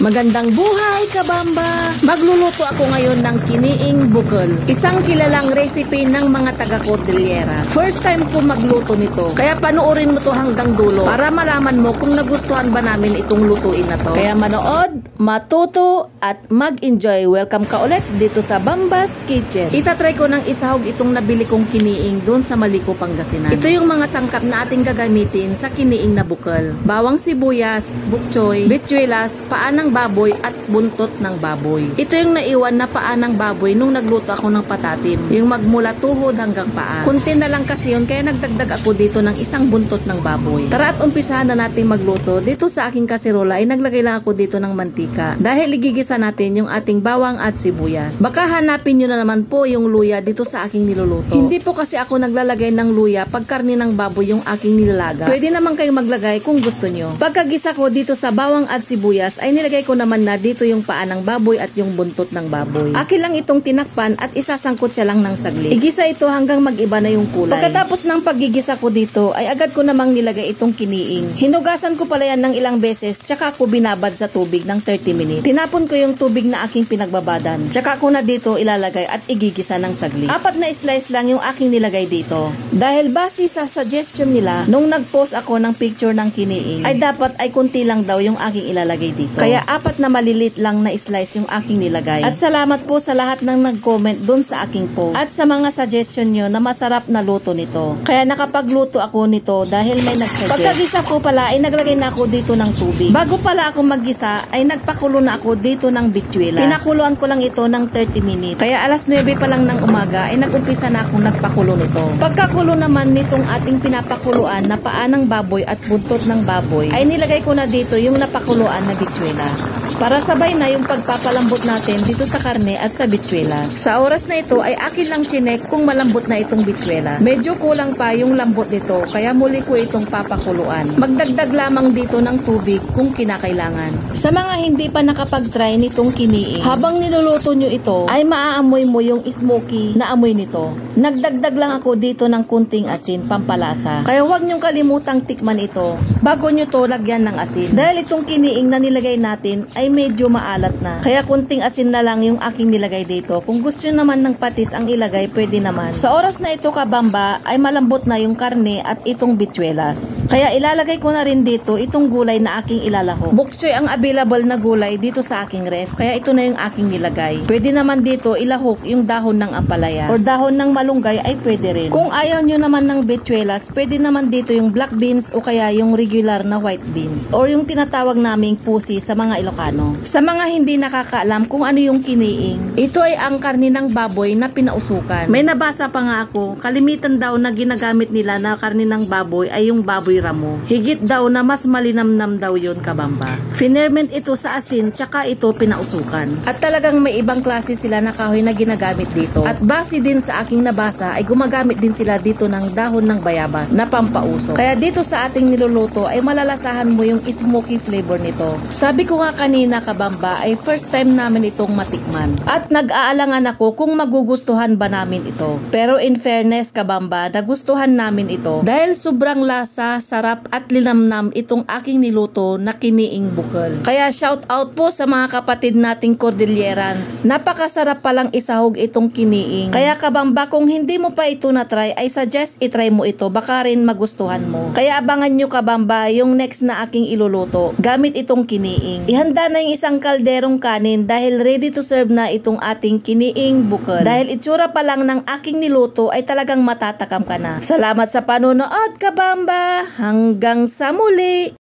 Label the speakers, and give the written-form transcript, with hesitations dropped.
Speaker 1: Magandang buhay, kabamba! Magluluto ako ngayon ng kiniing bukol. Isang kilalang recipe ng mga taga-Cordillera. First time ko magluto nito. Kaya panoorin mo to hanggang dulo para malaman mo kung nagustuhan ba namin itong lutuin na to. Kaya manood, matuto, at mag-enjoy. Welcome ka ulit dito sa Bamba's Kitchen. Itatry ko ng isahog itong nabili kong kiniing doon sa Maliko, Pangasinan. Ito yung mga sangkap na ating gagamitin sa kiniing na bukol. Bawang sibuyas, bukchoy, bitswilas, paa ng baboy at buntot ng baboy. Ito yung naiwan na paa ng baboy nung nagluto ako ng patatim. Yung magmula tuhod hanggang paa. Kunti na lang kasi yun kaya nagdagdag ako dito ng isang buntot ng baboy. Tara at umpisahan na natin magluto. Dito sa aking kaserola ay naglagay lang ako dito ng mantika. Dahil igigisa natin yung ating bawang at sibuyas. Baka hanapin nyo na naman po yung luya dito sa aking niluluto. Hindi po kasi ako naglalagay ng luya pag karne ng baboy yung aking nilalaga. Pwede naman kayong maglagay kung gusto nyo. Pagkagisa ko dito sa bawang at sibuyas ay nilagay ko naman na dito yung paa ng baboy at yung buntot ng baboy. Akin lang itong tinakpan at isasangkot siya lang ng saglit. Igisa ito hanggang mag-iba na yung kulay. Pagkatapos ng paggigisa ko dito ay agad ko namang nilagay itong kiniing. Hinugasan ko pala yan ng ilang beses tsaka ko binabad sa tubig ng 30 minutes. Tinapon ko yung tubig na aking pinagbabadan. Tsaka ko na dito ilalagay at igigisa ng saglit. 4 na slice lang yung aking nilagay dito. Dahil base sa suggestion nila nung nag-post ako ng picture ng kiniing ay dapat ay kunti lang daw yung aking ilalagay dito. Kaya 4 na malilit lang na slice yung aking nilagay. At salamat po sa lahat ng nag-comment dun sa aking post. At sa mga suggestion nyo na masarap na luto nito. Kaya nakapagluto ako nito dahil may nagsuggest. Pagkagisa ko pala ay naglagay na ako dito ng tubig. Bago pala ako maggisa ay nagpakulo na ako dito ng bitswilas. Pinakuluan ko lang ito ng 30 minutes. Kaya alas 9 pa lang ng umaga ay nag-umpisa na akong nagpakulo nito. Pagkakulo naman nitong ating pinapakuluan na paa ng baboy at buntot ng baboy ay nilagay ko na dito yung napakuluan na bitswilas. Para sabay na yung pagpapalambot natin dito sa karne at sa bitswilas. Sa oras na ito ay akin lang chinek kung malambot na itong bitswilas. Medyo kulang pa yung lambot nito kaya muli ko itong papakuluan. Magdagdag lamang dito ng tubig kung kinakailangan. Sa mga hindi pa nakapag-try nitong kiniing, habang niluluto nyo ito ay maaamoy mo yung smoky na amoy nito. Nagdagdag lang ako dito ng kunting asin pampalasa. Kaya huwag nyong kalimutang tikman ito bago nyo to lagyan ng asin. Dahil itong kiniing na nilagay natin ay medyo maalat na. Kaya kunting asin na lang yung aking nilagay dito. Kung gusto naman ng patis ang ilagay, pwede naman. Sa oras na ito kabamba, ay malambot na yung karne at itong bitswilas. Kaya ilalagay ko na rin dito itong gulay na aking ilalahok. Bokchoy ang available na gulay dito sa aking ref. Kaya ito na yung aking nilagay. Pwede naman dito ilahok yung dahon ng ampalaya or dahon ng malunggay ay pwede rin. Kung ayaw nyo naman ng bitswilas, pwede naman dito yung black beans o kaya yung regular na white beans or yung tinatawag naming pusi sa mga Ilocano. Sa mga hindi nakakaalam kung ano yung kiniing, ito ay ang karne ng baboy na pinausukan. May nabasa pa nga ako, kalimitan daw na ginagamit nila na karne ng baboy ay yung baboy ramo. Higit daw na mas malinamnam daw yun kabamba. Finerment ito sa asin, tsaka ito pinausukan. At talagang may ibang klase sila na kahoy na ginagamit dito. At base din sa aking nabasa ay gumagamit din sila dito ng dahon ng bayabas na pampausok. Kaya dito sa ating niluluto ay malalasahan mo yung smoky flavor nito. Sabi ko nga kanina kabamba ay first time namin itong matikman. At nag-aalangan ako kung magugustuhan ba namin ito. Pero in fairness kabamba, nagustuhan namin ito. Dahil sobrang lasa, sarap at linamnam itong aking niluto na kiniing bukol. Kaya shout out po sa mga kapatid nating Cordillerans. Napakasarap palang isahog itong kiniing. Kaya kabamba, kung hindi mo pa ito na-try, ay suggest itry mo ito. Baka rin magustuhan mo. Kaya abangan nyo kabamba yung next na aking iluluto. Gamit itong kiniing. Ihanda na yung isang kalderong kanin dahil ready to serve na itong ating kiniing bukol. Dahil itsura pa lang ng aking niluto ay talagang matatakam ka na. Salamat sa panonood kabamba. Hanggang sa muli!